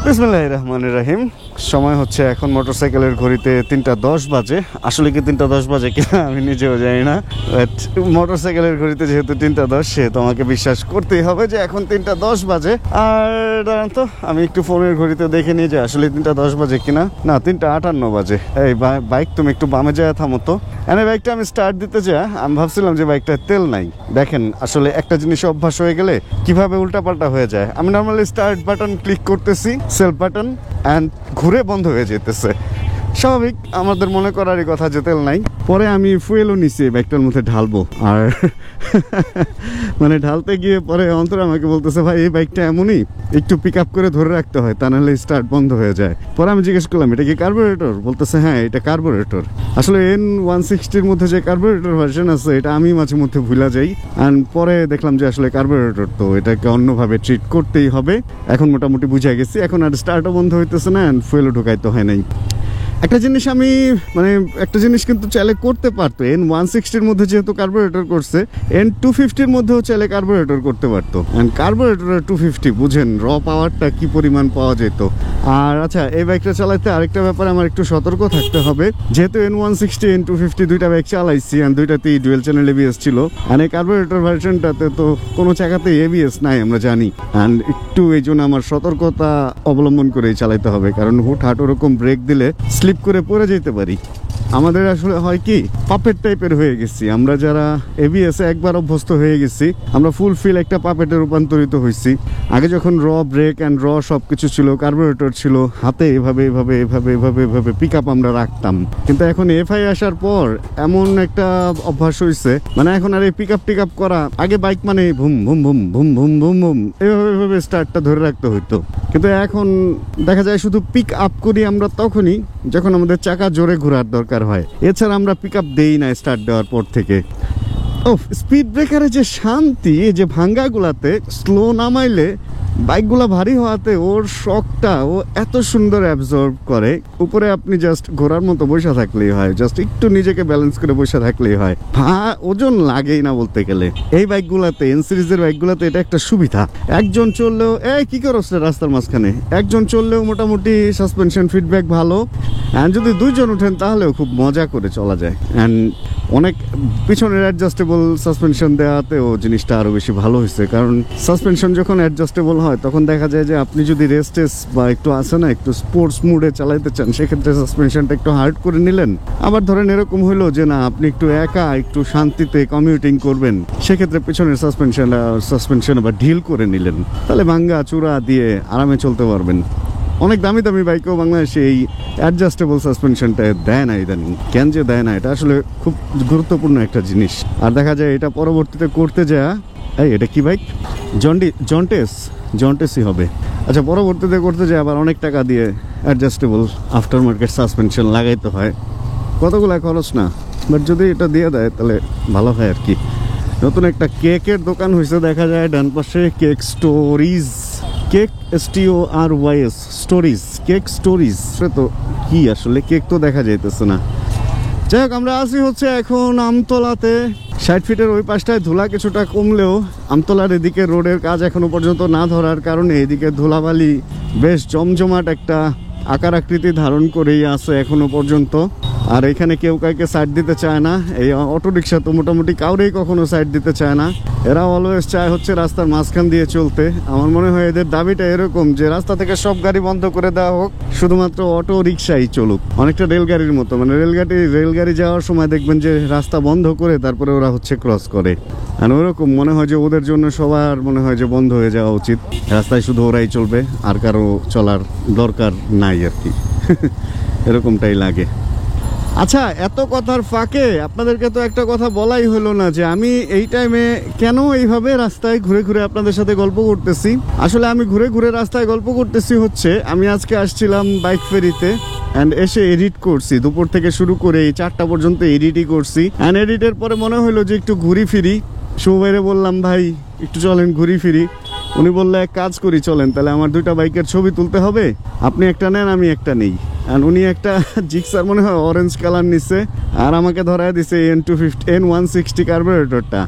বিসমিল্লাহির রহমানির রহিম। সময় হচ্ছে এখন মোটরসাইকেলের ঘড়িতে 3:10 বাজে। আসলে কি 3:10 বাজে কিনা আমি নিজেও জানি না, বাট মোটরসাইকেলের ঘড়িতে যেহেতু 3:10, সে তোমাকে বিশ্বাস করতেই হবে যে এখন 3:10 বাজে। আর দাঁড়ান তো, আমি একটু ফোনের ঘড়িতে দেখে নিই যে আসলে 3:10 বাজে কিনা। না, 3:58 বাজে। এই বাইক, তুমি একটু বামে যায় থামো তো। এনে বাইকটা আমি স্টার্ট দিতে যা আমি ভাবছিলাম যে বাইকটায় তেল নাই। দেখেন আসলে একটা জিনিস অভ্যাস হয়ে গেলে কিভাবে উল্টাপাল্টা হয়ে যায়। আমি নর্মালি স্টার্ট বাটন ক্লিক করতেছি, সেলফ বাটন, অ্যান্ড ঘুরে বন্ধ হয়ে যেতেছে। স্বাভাবিক, আমাদের মনে করারই কথা যে তেল নাই। পরে আমি ফুয়েলও নিছি বাইকটার মধ্যে ঢালবো, আর মানে ঢালতে গিয়ে পরে অন্তর আমাকে বলতেছে, ভাই এই বাইকটা এমনই, একটু পিক আপ করে ধরে রাখতে হয়, তা নাহলে স্টার্ট বন্ধ হয়ে যায়। পরে আমি জিজ্ঞেস করলাম, এটা কি কার্বোরেটর? বলতেছে হ্যাঁ, এটা কার্বোরেটর। আসলে N160-র মধ্যে যে কার্বোরেটর ভার্সন আছে, এটা আমি মাঝে মধ্যে ভুলা যাই। অ্যান্ড পরে দেখলাম যে আসলে কার্বোরেটর, তো এটাকে অন্যভাবে ট্রিট করতেই হবে। এখন মোটামুটি বুঝে গেছি। এখন আর স্টার্টও বন্ধ হইতেছে না, অ্যান্ড ফুয়েলও ঢুকাইতে হয় নাই। একটা জিনিস আমি একটা জিনিস কিন্তু চাইলে করতে পারতো। N160-র মধ্যে যেহেতু কার্বোরেটর করছে, N250-র মধ্যেও চাইলে কার্বোরেটর করতে পারতো। অ্যান্ড কার্বোরেটরের 250 বুঝেন র পাওয়ারটা কি পরিমাণ পাওয়া যেত। আর আচ্ছা, এই বাইকটা চালাতে আরেকটা ব্যাপারে আমার একটু সতর্ক থাকতে হবে। যেহেতু N160, N250 দুইটা বাইক চালাইছি, অ্যান্ড দুইটাতেই ডুয়েল চ্যানেল ABS ছিল। অ্যান্ড এই কার্বোরেটর ভার্সনটাতে তো কোনো জায়গাতেই ABS নাই, আমরা জানি। অ্যান্ড একটু এই জন্য আমার সতর্কতা অবলম্বন করেই চালাইতে হবে, কারণ হুটহাট ওরকম ব্রেক দিলে স্লিপ করে পড়ে যেতে পারি। আমাদের আসলে হয় কি, পাপেট টাইপের হয়ে গেছি আমরা, যারা ABS একবার অভ্যস্ত হয়ে গেছি, আমরা ফুল ফিল একটা পাপেটে রূপান্তরিত হয়েছি। আগে যখন র ব্রেক অ্যান্ড র সবকিছু ছিল, কার্বোরেটর ছিল, হাতে এভাবে এভাবে এভাবে এভাবে এভাবে পিক আপ আমরা রাখতাম। কিন্তু এখন FI আসার পর এমন একটা অভ্যাস হয়েছে, মানে এখন আর এই পিক আপ টিক আপ করা, আগে বাইক মানে ভুম ভুম ভুম ভুম ভুম ভুম ভুম এভাবে এভাবে স্টার্টটা ধরে রাখতে হইতো। কিন্তু এখন দেখা যায় শুধু পিক আপ করি আমরা তখনই যখন আমাদের চাকা জোরে ঘোরার দরকার হয়। এছাড়া আমরা পিক আপ দেই না স্টার্ট দেওয়ার পর থেকে। ও স্পিড ব্রেকারে যে শান্তি, এই যে ভাঙ্গাগুলাতে স্লো নামাইলে বাইকগুলা ভারী হওয়াতে ওর শকটা ও এত সুন্দর অ্যাবজর্ব করে। উপরে আপনি জাস্ট ঘোরার মতো বসে থাকলেই হয়, জাস্ট একটু নিজেকে ব্যালেন্স করে বসে থাকলেই হয়। ওজন লাগেই না বলতে গেলে। এই বাইকগুলাতে, N সিরিজের বাইকগুলাতে এটা একটা সুবিধা। একজন চললেও, কি করছ রাস্তার মাঝখানে, একজন চললেও মোটামুটি সাসপেনশন ফিডব্যাক ভালো। অ্যান্ড যদি দুইজন উঠেন তাহলেও খুব মজা করে চলা যায়। অ্যান্ড অনেক পিছনের অ্যাডজাস্টেবল সাসপেনশন দেওয়াতেও জিনিসটা আরও বেশি ভালো হয়েছে, কারণ সাসপেনশন যখন অ্যাডজাস্টেবল হয় তখন দেখা যায় যে আপনি যদি রেস্টেস বা একটু আসে না, একটু স্পোর্টস মুডে চালাইতে চান, সেক্ষেত্রে সাসপেনশনটা একটু হার্ড করে নিলেন। আবার ধরেন এরকম হইলো যে না, আপনি একটু একা একটু শান্তিতে কমিউটিং করবেন, সেক্ষেত্রে পিছনের সাসপেনশন আবার ঢিল করে নিলেন, তাহলে ভাঙ্গা চূড়া দিয়ে আরামে চলতে পারবেন। অনেক দামি দামি বাইকেও বাংলাদেশে এই অ্যাডজাস্টেবল সাসপেনশনটা দেয় না ইদানিং। কেন যে দেয় না, এটা আসলে খুব গুরুত্বপূর্ণ একটা জিনিস। আর দেখা যায় এটা পরবর্তীতে করতে যায়, এটা কি বাইক, জন্টেসই হবে। আচ্ছা, পরবর্তীতে করতে যায় আবার অনেক টাকা দিয়ে অ্যাডজাস্টেবল আফটার মার্কেট সাসপেনশন লাগাইতে হয়। কতগুলো খরচ না, বাট যদি এটা দিয়ে দেয় তাহলে ভালো হয় আর কি। নতুন একটা কেকের দোকান হয়েছে দেখা যায় ডান পাশে, cake stories, cake STORYS stories, cake stories. তো কি আসলে কেক তো দেখা যাইতেছে না। যাই হোক, আমরা আছি হচ্ছে এখন আমতলাতে। 60 ফিটের ওই পাশটায় ধুলা কিছুটা কমলেও আমতলার এদিকে রোডের কাজ এখনো পর্যন্ত না ধরার কারণে এদিকে ধুলাবালি বেশ জমজমাট একটা আকার আকৃতি ধারণ করেই আছে এখনো পর্যন্ত। আর এখানে কেউ কাউকে সাইড দিতে চায় না। এই অটো রিক্সা তো মোটামুটি কাউরেই কখনো সাইড দিতে চায় না। এরা অলওয়েজ চায় হচ্ছে রাস্তার মাঝখান দিয়ে চলতে। আমার মনে হয় এদের দাবিটা এরকম যে রাস্তা থেকে সব গাড়ি বন্ধ করে দেওয়া হোক, শুধুমাত্র অটো রিক্সাই চলুক। অনেকটা রেলগাড়ির মতো, মানে রেলগাড়ি যাওয়ার সময় দেখবেন যে রাস্তা বন্ধ করে তারপরে ওরা হচ্ছে ক্রস করে। আর ওরকম মনে হয় যে ওদের জন্য সবার মনে হয় যে বন্ধ হয়ে যাওয়া উচিত, রাস্তায় শুধু ওরাই চলবে, আর কারো চলার দরকার নাই আর কি। এরকমটাই লাগে। আচ্ছা, এত কথার ফাঁকে আপনাদেরকে তো একটা কথা বলাই হলো না যে আমি এই টাইমে কেন এইভাবে রাস্তায় ঘুরে ঘুরে আপনাদের সাথে গল্প করতেছি। আসলে আমি ঘুরে ঘুরে রাস্তায় গল্প করতেছি হচ্ছে, আমি আজকে আসছিলাম বাইক ফেরিতে, অ্যান্ড এসে এডিট করছি। দুপুর থেকে শুরু করে এই 4টা পর্যন্ত এডিটই করছি। অ্যান্ড এডিটের পরে মনে হলো যে একটু ঘুরি ফিরি। শুভভাইরে বললাম, ভাই একটু চলেন ঘুরি ফিরি। উনি বললে এক কাজ করি, চলেন তাহলে আমার 2টা বাইকের ছবি তুলতে হবে, আপনি একটা নেন আমি একটা নেই। আর উনি একটা জিক্সার মনে হয় অরেঞ্জ কালার নিচ্ছে, আর আমাকে ধরায় দিছে N160 কার্বোরেটরটা।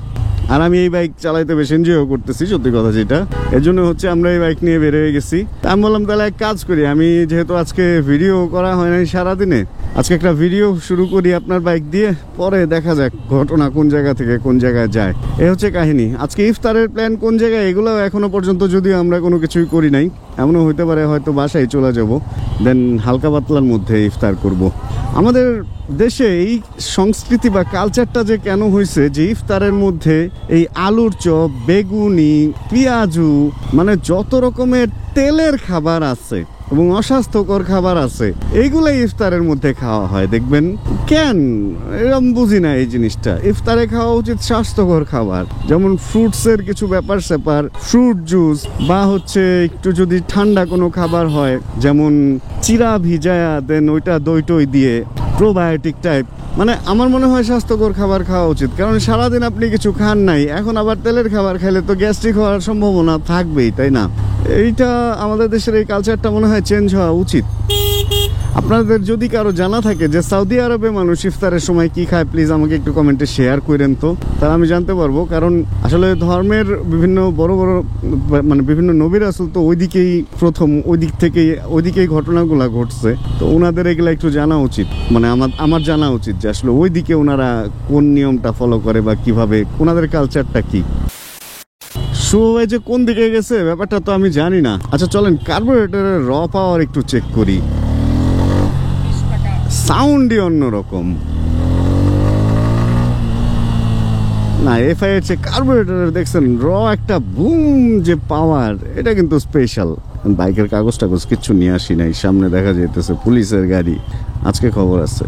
আর আমি এই বাইক চালাইতে বেশ এনজয়ও করতেছি, সত্যি কথা যেটা। এর জন্য হচ্ছে আমরা এই বাইক নিয়ে বের হয়ে গেছি। তা আমি বললাম তাহলে এক কাজ করি, আমি যেহেতু আজকে ভিডিও করা হয় নাই সারাদিনে, আজকে একটা ভিডিও শুরু করি আপনার বাইক দিয়ে, পরে দেখা যাক ঘটনা কোন জায়গা থেকে কোন জায়গায় যায়। এ হচ্ছে কাহিনী। আজকে ইফতারের প্ল্যান কোন জায়গায়, এগুলো এখনো পর্যন্ত যদিও আমরা কোনো কিছুই করি নাই। এমনও হইতে পারে হয়তো বাসায় চলে যাব, দেন হালকা পাতলার মধ্যে ইফতার করব। আমাদের দেশে এই সংস্কৃতি বা কালচারটা যে কেন হয়েছে যে ইফতারের মধ্যে এই আলুর চপ, বেগুনি, পেঁয়াজু, মানে যত রকমের তেলের খাবার আছে এবং অস্বাস্থ্যকর খাবার আছে, এইগুলাই ইফতারের মধ্যে খাওয়া হয়। দেখবেন কেন এরকম বুঝি না এই জিনিসটা। ইফতারে খাওয়া উচিত স্বাস্থ্যকর খাবার, যেমন ফ্রুটসের কিছু ব্যাপার স্যাপার, ফ্রুট জুস, বা হচ্ছে একটু যদি ঠান্ডা কোনো খাবার হয়, যেমন চিরা ভিজায়া দেন ওইটা দই টই দিয়ে, প্রোবায়োটিক টাইপ, মানে আমার মনে হয় স্বাস্থ্যকর খাবার খাওয়া উচিত। কারণ সারাদিন আপনি কিছু খান নাই, এখন আবার তেলের খাবার খাইলে তো গ্যাস্ট্রিক হওয়ার সম্ভাবনা থাকবেই, তাই না? এইটা আমাদের দেশের এই কালচারটা মনে হয় চেঞ্জ হওয়া উচিত। আপনাদের যদি কারো জানা থাকে যে সৌদি আরবে মানুষ ইফতারের সময় কি খায়, প্লিজ আমাকে একটু কমেন্টে শেয়ার করেন তো, তাহলে আমি জানতে পারবো। কারণ আসলে ধর্মের বিভিন্ন বড় বড় মানে বিভিন্ন নবী রাসূল তো ওইদিকেই প্রথম, ওইদিকেই ঘটনাগুলো ঘটছে, তো ওনাদের এগুলো একটু জানা উচিত। মানে আমার জানা উচিত যে আসলে ওইদিকে ওনারা কোন নিয়মটা ফলো করে বা কিভাবে, ওনাদের কালচারটা কি। শুভ যে কোন দিকে গেছে ব্যাপারটা তো আমি জানি না। আচ্ছা চলেন কার্বোরেটরের র পাওয়ার একটু চেক করি। সাউন্ডই অন্যরকম না, এফআই এর চেয়ে কার্বোরেটরের দেখছেন র একটা বুম যে পাওয়ার, এটা কিন্তু স্পেশাল। বাইকের কাগজ টাগজ কিচ্ছু নিয়ে আসি নাই, সামনে দেখা যাইতেছে পুলিশের গাড়ি। আজকে খবর আছে।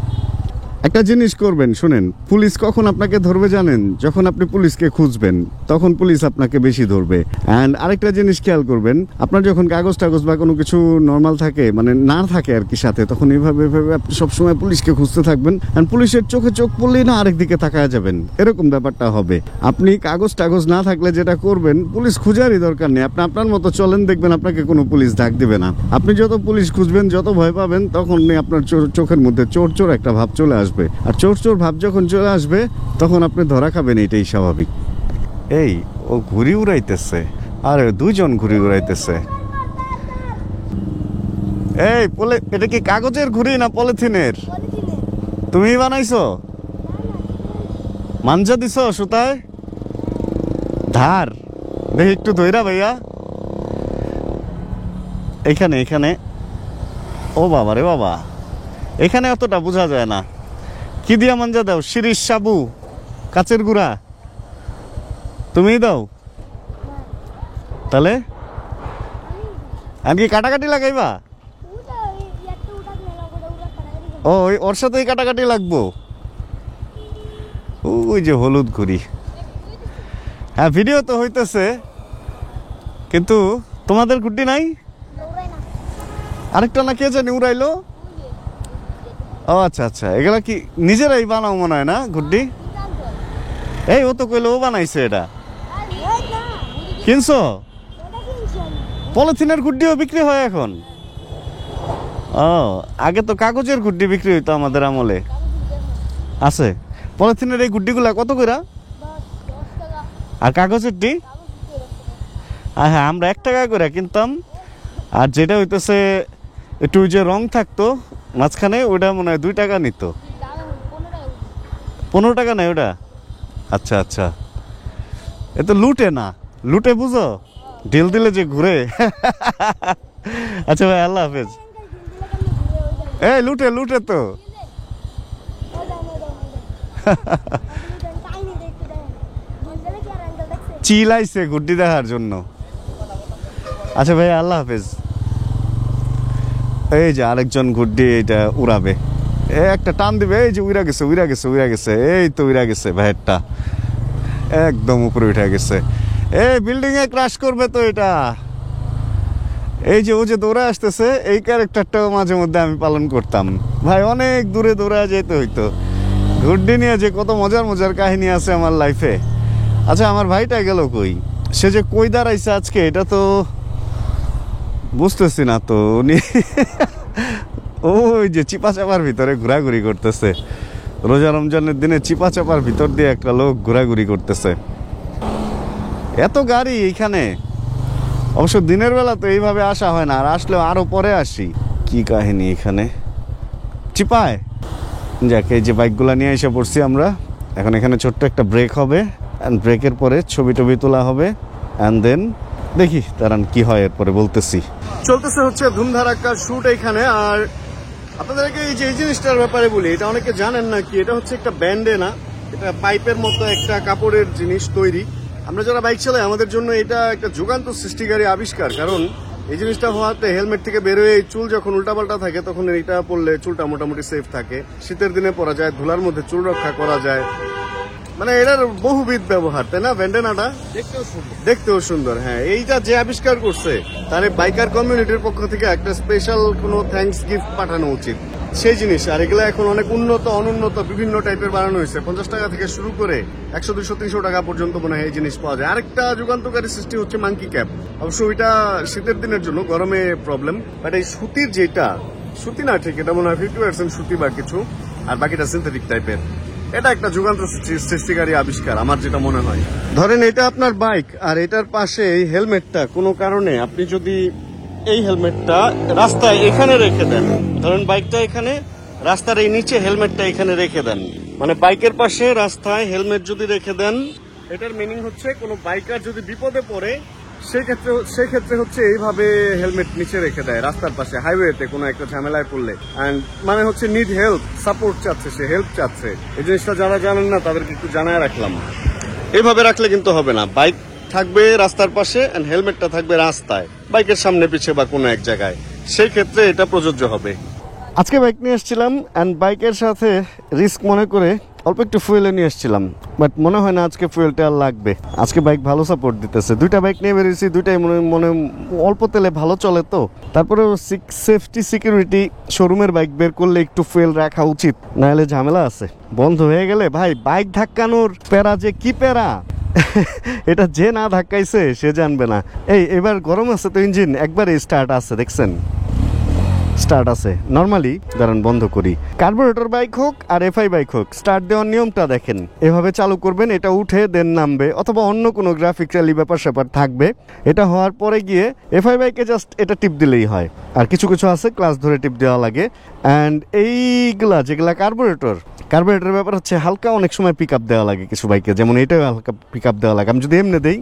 একটা জিনিস করবেন, শুনেন, পুলিশ কখন আপনাকে ধরবে জানেন? যখন আপনি পুলিশকে খুঁজবেন, তখন পুলিশ আপনাকে বেশি ধরবে। অ্যান্ড আরেকটা জিনিস খেয়াল করবেন, আপনার যখন কাগজ টাগজ বা কোনো কিছু নর্মাল থাকে, মানে না থাকে আর কি সাথে, তখন এইভাবে আপনি সবসময় পুলিশকে খুঁজতে থাকবেন। অ্যান্ড পুলিশের চোখে চোখ পড়লেই না আরেক দিকে তাকায় যাবেন, এরকম ব্যাপারটা হবে। আপনি কাগজ টাগজ না থাকলে যেটা করবেন, পুলিশ খুঁজারই দরকার নেই, আপনি আপনার মতো চলেন, দেখবেন আপনাকে কোনো পুলিশ ডাক দিবে না। আপনি যত পুলিশ খুঁজবেন, যত ভয় পাবেন, তখন আপনার চোখের মধ্যে চোর চোর একটা ভাব চলে আসবে। আর চোর চোর ভাব যখন চলে আসবে, তখন আপনি ধরা খাবেন, এটাই স্বাভাবিক। এই ও ঘুড়ি উড়াইতেছে, আরে দুইজন ঘুড়ি উড়াইতেছে। এই এটা কি কাগজের ঘুড়ি না পলিথিনের? তুমি বানাইছো? মাঞ্জা দিছ সুতায়? ধার দেখি একটু ধইরা ভাইয়া। এখানে ও বাবা রে বাবা, এখানে অতটা বোঝা যায় না। কি দিয়া মাঞ্জা দাও? শিরিষ, সাবু, কাচের গুঁড়া? তুমিই দাও তাহলে? কি কাটাকাটি লাগাইবা? ও ওর সাথে কাটাকাটি লাগবো। ওই যে হলুদ ঘুড়ি। হ্যাঁ ভিডিও তো হইতেছে, কিন্তু তোমাদের ঘুড়ি নাই? আরেকটা না কে জানি উড়াইলো। ও আচ্ছা আচ্ছা, এগুলা কি নিজেরাই বানাও মনে হয় না ঘুড়ি? এই ও তো কইলো ও বানাইছে। এটা কিনছো? পলিথিনের ঘুড়িও বিক্রি হয় এখন? ও আগে তো কাগজের ঘুড়ি বিক্রি হইতো আমাদের আমলে। আছে পলিথিনের এই ঘুড়িগুলা কত করে? আর কাগজের টি? হ্যাঁ আমরা 1 টাকা করে কিনতাম। আর যেটা হইতেছে একটু যে রং থাকতো মাঝখানে, ওটা মনে হয় 2 টাকা নিত। 15 টাকা নেই ওটা? আচ্ছা আচ্ছা, এ তো লুটে না, লুটে বুঝো, ঢিল দিলে যে ঘুরে। আচ্ছা ভাই, আল্লাহ হাফেজ। এই লুটে তো। চিলাইছে গুড্ডি দেখার জন্য। আচ্ছা ভাই, আল্লাহ হাফেজ। এই যে আরেকজন গুড্ডি এটা উড়াবে, একটা টান দিবে, এই যে উড়া গেছে, এই তো উড়া গেছে ভাইয়েরটা, একদম উপরে উঠে গেছে। এই বিল্ডিং এ ক্রাশ করবে তো এটা। এই যে ও যে দৌড়ে আসতেছে, এই ক্যারেক্টারটাও মাঝে মধ্যে আমি পালন করতাম ভাই, অনেক দূরে দৌড়া যেতে হইতো। গুড্ডি নিয়ে যে কত মজার মজার কাহিনী আছে আমার লাইফে। আচ্ছা আমার ভাইটা গেল কই? সে যে কই দাঁড়াইছে আজকে, এটা তো বুঝতেছি না তো। উনি ওই যে চিপা চাপার ভিতরে ঘোরাঘুরি করতেছে। রোজা রমজানের দিনে চিপা চাপার ভিতর দিয়ে একটা লোক ঘোরাঘুরি করতেছে। এত গাড়ি এইখানে। অবশ্য দিনের বেলা তো এইভাবে আসা হয় না, আর আসলেও আরো পরে আসি। কি কাহিনী এখানে চিপায়। যাক, এই যে বাইকগুলা নিয়ে এসে পড়ছি আমরা। এখন এখানে ছোট্ট একটা ব্রেক হবে, অ্যান্ড ব্রেকের পরে ছবি টবি তোলা হবে, অ্যান্ড দেন দেখি তারান কি হয় এরপরে বলতেছি। চলতেছে হচ্ছে ধুমধারাক্কা শুট এখানে। আর আপনাদেরকে এই যে এই জিনিসটার ব্যাপারে বলি, এটা অনেকে জানেন না কি, এটা হচ্ছে একটা ব্যান্ডে না, এটা পাইপের মতো একটা কাপড়ের জিনিস তৈরি। আমরা যারা বাইক চালাই আমাদের জন্য এটা একটা যুগান্ত সৃষ্টিকারী আবিষ্কার। কারণ এই জিনিসটা হওয়াতে হেলমেট থেকে বেরোয় চুল যখন উল্টাপাল্টা থাকে তখন এটা পরলে চুলটা মোটামুটি সেফ থাকে। শীতের দিনে পরা যায়, ধুলার মধ্যে চুল রক্ষা করা যায়। মানে এটার বহুবিধ ব্যবহার, তাই না? ব্যান্ডেনাটা দেখতেও সুন্দর। হ্যাঁ, এইটা যে আবিষ্কার করছে তার বাইকার কমিউনিটির পক্ষ থেকে একটা স্পেশাল কোনো থ্যাঙ্কস গিফট পাঠানো উচিত। সেই জিনিস। আর এগুলো এখন অনেক উন্নত অনুন্নত বিভিন্ন টাইপের বানানো হয়েছে। 50 টাকা থেকে শুরু করে 100, 200, 300 টাকা পর্যন্ত মনে হয় এই জিনিস পাওয়া যায়। আরেকটা যুগান্তকারী সৃষ্টি হচ্ছে মাঙ্কি ক্যাপ। অবশ্য ওইটা শীতের দিনের জন্য, গরমে প্রবলেম। বাট এই সুতির যেটা, সুতি না ঠিক, এটা মনে হয় 50% সুতি বা কিছু, আর বাকিটা সিনথেটিক টাইপের। এটা একটা যুগান্ত সৃষ্টিকারী আবিষ্কার আমার যেটা মনে হয়। ধরেন এটা আপনার বাইক, আর এটার পাশে এই হেলমেটটা কোনো কারণে আপনি যদি এই হেলমেটটা রাস্তায় এখানে রেখে দেন, ধরেন বাইকটা এখানে, রাস্তার এই নিচে হেলমেটটা এখানে রেখে দেন, মানে বাইকের পাশে রাস্তায় হেলমেট যদি রেখে দেন, এটার মিনিং হচ্ছে কোনো বাইকার যদি বিপদে পড়ে সেক্ষেত্রে হচ্ছে এইভাবে হেলমেট নিচে রেখে দেয় রাস্তার পাশে, হাইওয়েতে কোনো একটা ঝামেলায় পড়লে। অ্যান্ড মানে হচ্ছে নিড হেল্প, সাপোর্ট চাচ্ছে, সে হেল্প চাচ্ছে। এই জিনিসটা যারা জানেন না তাদেরকে একটু জানায় রাখলাম। এইভাবে রাখলে কিন্তু হবে না। বাইক থাকবে রাস্তার পাশে এন্ড হেলমেটটা থাকবে রাস্তায়, বাইকের সামনে পিছে বা কোনো এক জায়গায়। সেই ক্ষেত্রে এটা প্রযোজ্য হবে। আজকে বাইক নিয়ে এসেছিলাম অ্যান্ড বাইকের সাথে রিস্ক মনে করে অল্প একটু ফুয়েলে নিয়ে এসেছিলাম, বাট মনে হয় না আজকে ফুয়েলটা আর লাগবে। আজকে বাইক ভালো সাপোর্ট দিতেছে। দুইটা বাইক নিয়ে বেরিয়েছি, দুইটাই মনে অল্প তেলে ভালো চলে। তো তারপরেও সেফটি সিকিউরিটি শোরুমের বাইক বের করলে একটু ফুয়েল রাখা উচিত, নাহলে ঝামেলা আছে। বন্ধ হয়ে গেলে ভাই বাইক ধাক্কানোর প্যারা যে কি প্যারা, এটা যে না ধাক্কাইছে সে জানবে না। এবার গরম আছে তো, ইঞ্জিন একবারে স্টার্ট আছে, দেখছেন স্টার্ট আছে নরমালি। দাঁড়ান বন্ধ করি। কার্বোরেটর বাইক হোক আর এফআই বাইক হোক, স্টার্ট দেওয়ার নিয়মটা দেখেন। এভাবে চালু করবেন, এটা উঠে দেন নামবে, অথবা অন্য কোনো গ্রাফিক্যালি ব্যাপার স্যাপার থাকবে। এটা হওয়ার পরে গিয়ে এফআই বাইকে জাস্ট এটা টিপ দিলেই হয়। আর কিছু কিছু আছে ক্লাস ধরে টিপ দেওয়া লাগে। অ্যান্ড এইগুলা যেগুলা কার্বোরেটরের ব্যাপার হচ্ছে হালকা অনেক সময় পিক আপ দেওয়া লাগে কিছু বাইকে, যেমন এটাও হালকা পিক আপ দেওয়া লাগে। আমি যদি এমনি দেই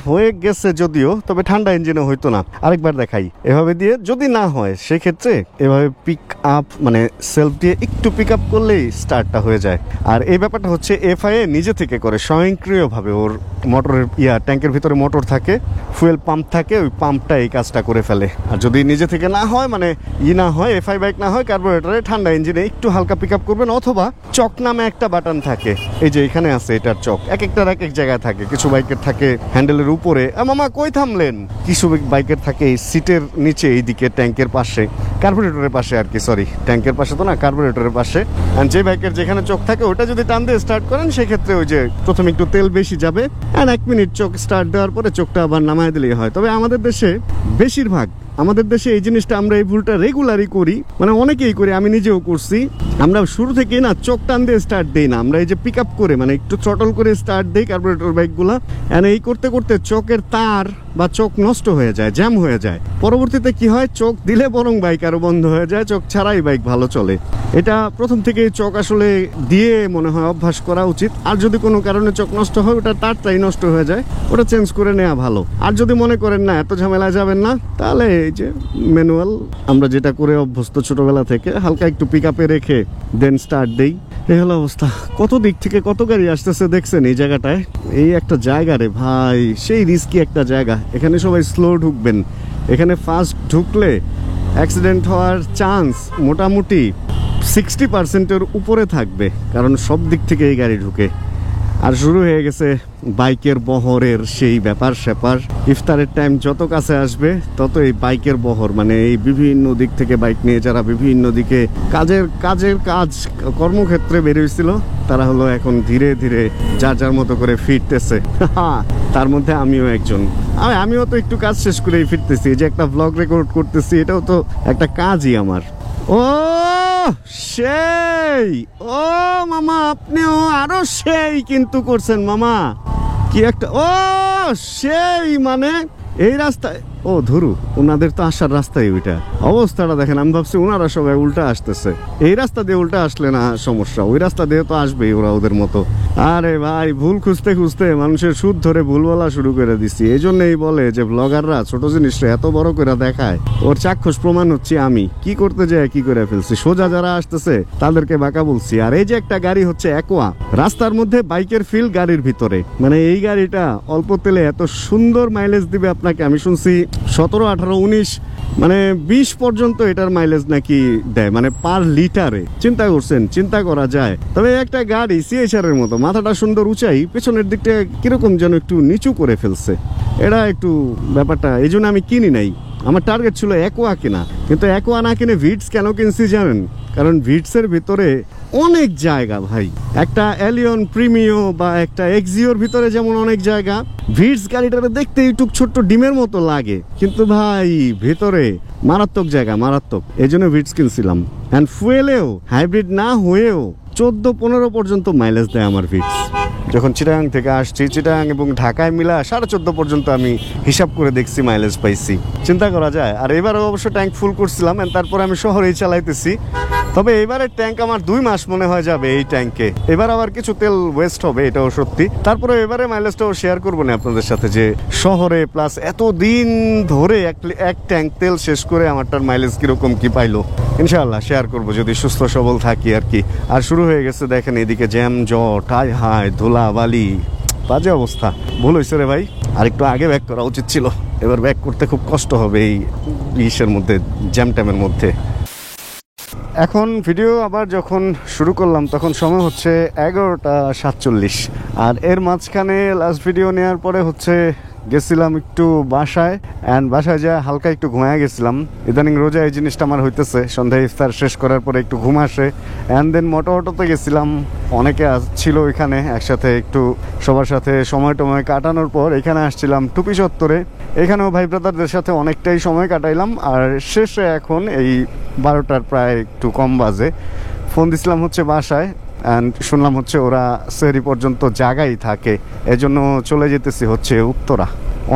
হয়ে গেছে যদিও, তবে ঠান্ডা ইঞ্জিনে হইতো না। আরেকবার দেখাই, এভাবে দিয়ে যদি না হয় সেক্ষেত্রে এভাবে পিক আপ মানে সেলফ দিয়ে একটু পিক আপ করলেই স্টার্টটা হয়ে যায়। আর এই ব্যাপারটা হচ্ছে এফআইএ নিজে থেকে করে স্বয়ংক্রিয়ভাবে। ওর মোটরের ট্যাঙ্কের ভিতরে মোটর থাকে, ফুয়েল পাম্প থাকে, ওই পাম্পটা এই কাজটা করে ফেলে। আর যদি নিজে থেকে না হয়, মানে না হয় এফআই বাইক না হয়, কার্বোরেটরে ঠান্ডা ইঞ্জিনে একটু হালকা পিক আপ করবেন। অথবা চক নামে একটা বাটন থাকে, এই যে এখানে আছে এটার চক, এক একটার এক এক জায়গায় থাকে। কিছু বাইকের থাকে হ্যান্ডেলের উপরে, মামা কই থামলেন। কিছু বাইকের থাকে এই সিটের নিচে, এইদিকে ট্যাঙ্কের পাশে, কার্বোরেটরের পাশে আর কি, সরি ট্যাঙ্কের পাশে তো না, কার্বোরেটরের পাশে। আর যে বাইকের যেখানে চোখ থাকে ওটা যদি টান দিয়ে স্টার্ট করেন, সেক্ষেত্রে ওই যে প্রথমে একটু তেল বেশি যাবে, আর 1 মিনিট চোখ স্টার্ট দেওয়ার পরে চোখটা আবার নামায় দিলেই হয়। তবে আমাদের দেশে বেশিরভাগ, আমাদের দেশে এই জিনিসটা আমরা এই ভুলটা রেগুলারই করি, মানে অনেকেই করি, আমি নিজেও করছি। আমরা শুরু থেকেই না চোখ টান দিয়ে স্টার্ট দেই না, আমরা এই যে পিক আপ করে মানে একটু থ্রটল করে স্টার্ট দেই কার্বোরেটর বাইকগুলা। এই করতে করতে চোখের তার বা চোখ নষ্ট হয়ে যায়, জ্যাম হয়ে যায়। পরবর্তীতে কি হয়, চোখ দিলে বরং বাইক আরো বন্ধ হয়ে যায়, চোখ ছাড়াই বাইক ভালো চলে। এটা প্রথম থেকে চোখ আসলে দিয়ে মনে হয় অভ্যাস করা উচিত। আর যদি কোনো কারণে চোখ নষ্ট হয়, ওটা তারটাই নষ্ট হয়ে যায়, ওটা চেঞ্জ করে নেওয়া ভালো। আর যদি মনে করেন না এত ঝামেলায় যাবেন না, তাহলে এই যে ম্যানুয়াল আমরা যেটা করে অভ্যস্ত ছোটবেলা থেকে, হালকা একটু পিক আপে রেখে দেন স্টার্ট দেই। এই হলো অবস্থা। কত দিক থেকে কত গাড়ি আসতেছে দেখছেন এই জায়গাটায়। এই একটা জায়গা রে ভাই, সেই রিস্কি একটা জায়গা। এখানে সবাই স্লো ঢুকবেন, এখানে ফাস্ট ঢুকলে অ্যাক্সিডেন্ট হওয়ার চান্স মোটামুটি 60%-এর উপরে থাকবে, কারণ সব দিক থেকে এই গাড়ি ঢুকে। আর শুরু হয়ে গেছে বাইকের বহরের সেই ব্যাপার স্যাপার। ইফতারের টাইম যত কাছে আসবে তত এই বাইকের বহর, মানে এই বিভিন্ন দিক থেকে বাইক নিয়ে যারা বিভিন্ন দিকে কাজ কর্মক্ষেত্রে বেরিয়েছিল, তারা হলো এখন ধীরে ধীরে যার যার মতো করে ফিরতেছে। তার মধ্যে আমিও একজন। আমিও তো একটু কাজ শেষ করেই ফিরতেছি, যে একটা ব্লগ রেকর্ড করতেছি, এটাও তো একটা কাজই আমার। ও সেই, ও মামা আপনিও আরো সেই কিন্তু করছেন মামা। কি একটা ও সেই মানে এই রাস্তায় ও ধরু ওনাদের তো আসার রাস্তায় ওইটা অবস্থাটা দেখেন আমি ভাবছি ওনারা সবাই উল্টা আসতেছে এই রাস্তা দিয়ে উল্টা আসলে না সমস্যা ওই রাস্তা দিয়ে তো আসবেই ওরা ওদের মতো আরে ভাই ভুল খুঁজতে খুঁজতে মানুষের সুদ ধরে ভুল বলা শুরু করে দিচ্ছি এই জন্যই বলে যে ব্লগাররা ছোট জিনিসটা এত বড় করে দেখায় ওর চাক্ষুষ প্রমাণ হচ্ছে আমি কি করতে যায় কি করে ফেলছি সোজা যারা আসতেছে তাদেরকে বাঁকা বলছি আর এই যে একটা গাড়ি হচ্ছে অ্যাকোয়া রাস্তার মধ্যে বাইকের ফিল গাড়ির ভিতরে মানে এই গাড়িটা অল্প তেলে এত সুন্দর মাইলেজ দিবে আপনাকে আমি শুনছি 17, 18, 19 মানে 20 পর্যন্ত এটার মাইলেজ নাকি দেয় মানে পার লিটারে চিন্তা করছেন চিন্তা করা যায় তবে একটা গাড়ি সিএইচআর এর মতো মাথাটা সুন্দর উঁচাই পেছনের দিকটা কিরকম যেন একটু নিচু করে ফেলছে এটা একটু ব্যাপারটা এই জন্য আমি কিনি নাই আমার টার্গেট ছিল অ্যাকোয়া কিনা কিন্তু অ্যাকোয়া না কিনে ভিটস কেন কিনছি জানেন কারণ ভিটসের ভিতরে অনেক জায়গা ভাই একটা এলিয়ন প্রিমিও বা একটা এক্সিওর ভিতরে যেমন অনেক জায়গা ভিটস গাড়িটারে দেখতে একটু ছোট্ট ডিমের মতো লাগে কিন্তু ভাই ভিতরে মারাত্মক জায়গা মারাত্মক এই জন্য ভিটস কিনছিলাম অ্যান্ড ফুয়েলেও হাইব্রিড না হয়েও 14-15 পর্যন্ত মাইলেজ দেয় আমার ভিটস যখন চিটাগাং থেকে আসছি চিটাগাং এবং ঢাকায় মিলা 14.5 পর্যন্ত আমি হিসাব করে দেখছি মাইলেজ পাইছি চিন্তা করা যায় আর এবারও অবশ্য ট্যাঙ্ক ফুল করছিলাম তারপরে আমি শহরেই চালাইতেছি তবে এবারের ট্যাঙ্ক আমার 2 মাস মনে হয় যাবে এই ট্যাঙ্কে এবার আবার কিছু তেল ওয়েস্ট হবে এটাও সত্যি তারপরে এবারে মাইলেজটাও শেয়ার করবো না আপনাদের সাথে যে শহরে প্লাস এত দিন ধরে এক ট্যাঙ্ক তেল শেষ করে আমারটার মাইলেজ কিরকম কি পাইলো ইনশাআল্লাহ শেয়ার করবো যদি সুস্থ সবল থাকি আর কি আর শুরু হয়ে গেছে দেখেন এদিকে জ্যাম জট হায় হায় ধুলা বালি বাজে অবস্থা ভুল হয়েছে রে ভাই আর একটু আগে ব্যাক করা উচিত ছিল এবার ব্যাক করতে খুব কষ্ট হবে এই ইসের মধ্যে জ্যাম ট্যামের মধ্যে এখন ভিডিও আবার যখন শুরু করলাম তখন সময় হচ্ছে 11:47 আর এর মাঝখানে লাস্ট ভিডিও নেওয়ার পরে হচ্ছে গেছিলাম একটু বাসায় অ্যান্ড বাসায় যা হালকা একটু ঘুমায় গেছিলাম ইদানিং রোজা এই জিনিসটা আমার হইতেছে সন্ধ্যায় ইফতার শেষ করার পরে একটু ঘুম আসে অ্যান্ড দেন অটোতে গেছিলাম অনেকে ছিল এখানে একসাথে একটু সবার সাথে সময় টময় কাটানোর পর এখানে আসছিলাম টুপি চত্বরে এখানেও ভাই ব্রাদারদের সাথে অনেকটাই সময় কাটাইলাম আর শেষে এখন এই 12টার প্রায় একটু কম বাজে ফোন দিছিলাম হচ্ছে বাসায় অ্যান্ড শুনলাম হচ্ছে ওরা সেহরি পর্যন্ত জায়গায় থাকে এজন্য চলে যেতেছি হচ্ছে উত্তরা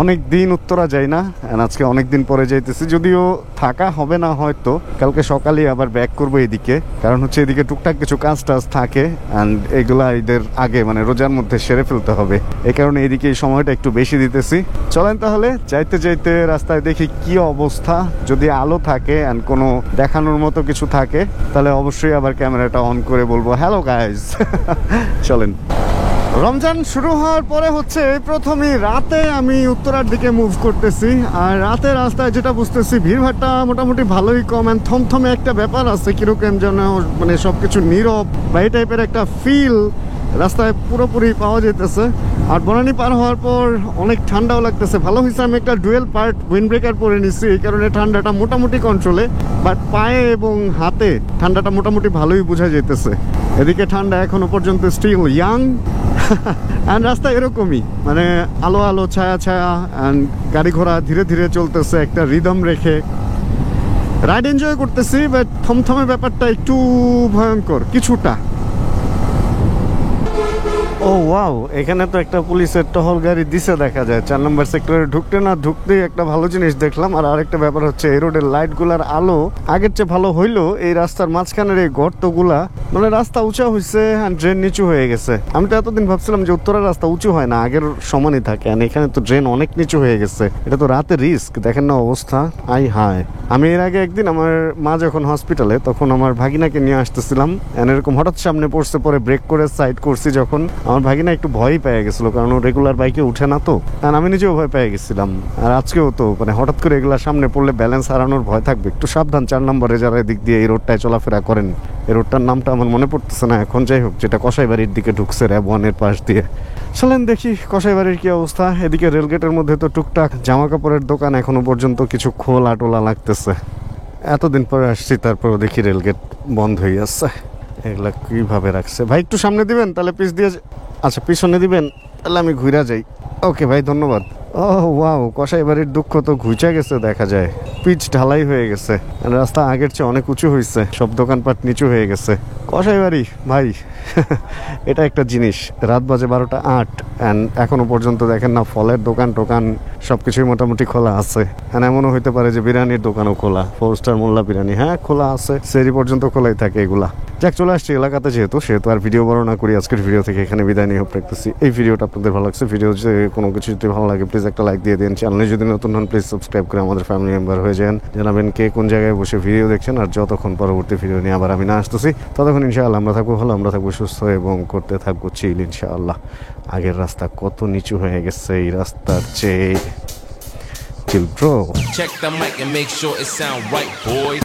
অনেক দিন উত্তরা যাই না অ্যান্ড আজকে অনেক দিন পরে যাইতেছি যদিও থাকা হবে না হয়তো কালকে সকালে আবার ব্যাক করবো এদিকে কারণ হচ্ছে এদিকে টুকটাক কিছু কাজ টাজ থাকে অ্যান্ড এগুলা ঈদের আগে মানে রোজার মধ্যে সেরে ফেলতে হবে এই কারণে এদিকে এই সময়টা একটু বেশি দিতেছি চলেন তাহলে যাইতে যাইতে রাস্তায় দেখি কি অবস্থা যদি আলো থাকে অ্যান্ড কোনো দেখানোর মতো কিছু থাকে তাহলে অবশ্যই আবার ক্যামেরাটা অন করে বলবো হ্যালো গাইজ চলেন রমজান শুরু হওয়ার পরে হচ্ছে প্রথমেই রাতে আমি উত্তরার দিকে মুভ করতেছি আর রাতে রাস্তায় যেটা বুঝতেছি ভিড়ভাড়টা মোটামুটি ভালোই কম অ্যান্ড থমথমে একটা ব্যাপার আছে কিরকম যেন মানে সবকিছু নীরব বা এই টাইপের একটা ফিল রাস্তায় পুরোপুরি পাওয়া যেতেছে আর বনানী পার হওয়ার পর অনেক ঠান্ডাও লাগতেছে ভালো হয়েছে আমি একটা ডুয়েল পার্ট উইন্ড ব্রেকার পরে নিচ্ছি এই কারণে ঠান্ডাটা মোটামুটি কন্ট্রোলে বাট পায়ে এবং হাতে ঠান্ডাটা মোটামুটি ভালোই বোঝা যেতেছে এদিকে ঠান্ডা এখনো পর্যন্ত স্টিল ইয়াং অ্যান্ড রাস্তা এরকমই মানে আলো আলো ছায়া ছায়া অ্যান্ড গাড়ি ঘোড়া ধীরে ধীরে চলতেছে একটা রিদম রেখে রাইড এনজয় করতেছি বাট থমথমে ব্যাপারটা একটু ভয়ঙ্কর কিছুটা ও ওয়াও এখানে তো একটা পুলিশের টহল গাড়ি দিছে দেখা যায় 4 নম্বর সেক্টরে ঢুকতে না ঢুকতেই একটা ভালো জিনিস দেখলাম আর আরেকটা ব্যাপার হচ্ছে এই রোডের লাইটগুলার আলো আগের চেয়ে ভালো হইলো এই রাস্তার মাঝখানের এই গর্তগুলা মানে রাস্তা উঁচা হয়েছে আর ড্রেন নিচু হয়ে গেছে আমি তো এতদিন ভাবছিলাম যে উত্তরের রাস্তা উঁচু হয় না আগের সমানই থাকে আর এখানে তো ড্রেন অনেক নিচু হয়ে গেছে এটা তো রাতে রিস্ক দেখেন না অবস্থা আই হায় আমি এর আগে একদিন আমার মা যখন হসপিটালে তখন আমার ভাগিনাকে নিয়ে আসতেছিলাম এরকম হঠাৎ সামনে পড়ছে পরে ব্রেক করে সাইড করছি যখন আমার ভাগিনা একটু ভয়ই পেয়ে গেছিল কারণ ও রেগুলার বাইকে উঠে না তো আর আমি নিজেও ভয় পেয়ে গেছিলাম আর আজকেও তো মানে হঠাৎ করে এগুলার সামনে পড়লে ব্যালেন্স হারানোর ভয় থাকবে একটু সাবধান 4 নম্বরে যারা এদিক দিয়ে এই রোডটায় চলাফেরা করেন এই রোডটার নামটা আমার মনে পড়তেছে না এখন যাই হোক যেটা কসাইবাড়ির দিকে ঢুকছে র্যাব 1-এর পাশ দিয়ে চলেন দেখি কসাইবাড়ির কি অবস্থা এদিকে রেলগেটের মধ্যে তো টুকটাক জামা কাপড়ের দোকান এখনো পর্যন্ত কিছু খোলা টোলা লাগতেছে এতদিন পরে আসছি তারপরও দেখি রেলগেট বন্ধ হয়ে যাচ্ছে এগুলা কিভাবে রাখছে ভাই একটু সামনে দিবেন তাহলে পিছ দিয়ে আচ্ছা পিছনে দিবেন তাহলে আমি ঘুরা যাই ওকে ভাই ধন্যবাদ ও ওয়াও কসাইবাড়ির দুঃখ তো ঘুচা গেছে দেখা যায় পিচ ঢালাই হয়ে গেছে, রাস্তা আগের চেয়ে অনেক উঁচু হয়েছে, সব দোকানপাট নিচু হয়ে গেছে। কসাই বাড়ি ভাই এটা একটা জিনিস। রাত বাজে 12:08 অ্যান্ড এখনো পর্যন্ত দেখেন না ফলের দোকান টোকান সবকিছুই মোটামুটি খোলা আছে। হ্যাঁ, এমনও হইতে পারে যে বিরিয়ানির দোকানও খোলা, 4 স্টার মোল্লা বিরিয়ানি হ্যাঁ খোলা আছে, সেরি পর্যন্ত খোলাই থাকে এগুলা। যাক, চলে আসছি এলাকাতে যেহেতু আর ভিডিও বড় না করি, আজকের ভিডিও থেকে এখানে বিদায় নিয়ে হোপ রাখতেছি। এই ভিডিওটা আপনাদের ভালো লাগছে, ভিডিও যে কোনো কিছু যদি ভালো লাগে প্লিজ একটা লাইক দিয়ে দিন। চ্যানেলে যদি নতুন হন প্লিজ সাবস্ক্রাইব করে আমাদের ফ্যামিলি মেম্বার হয়ে যান। জানাবেন কে কোন জায়গায় বসে ভিডিও দেখছেন, আর যতক্ষণ পরবর্তী ভিডিও নিয়ে আবার আমি না আসতেছি ততক্ষণ ইনশাআল্লাহ আমরা থাকবো ভালো, আমরা থাকবো সুস্থ এবং করতে থাকবো চিল ইনশাআল্লাহ। আগের রাস্তা কত নিচু হয়ে গেছে এই রাস্তার চেয়ে। Chill bro. Check the mic and make sure it sound right, boys.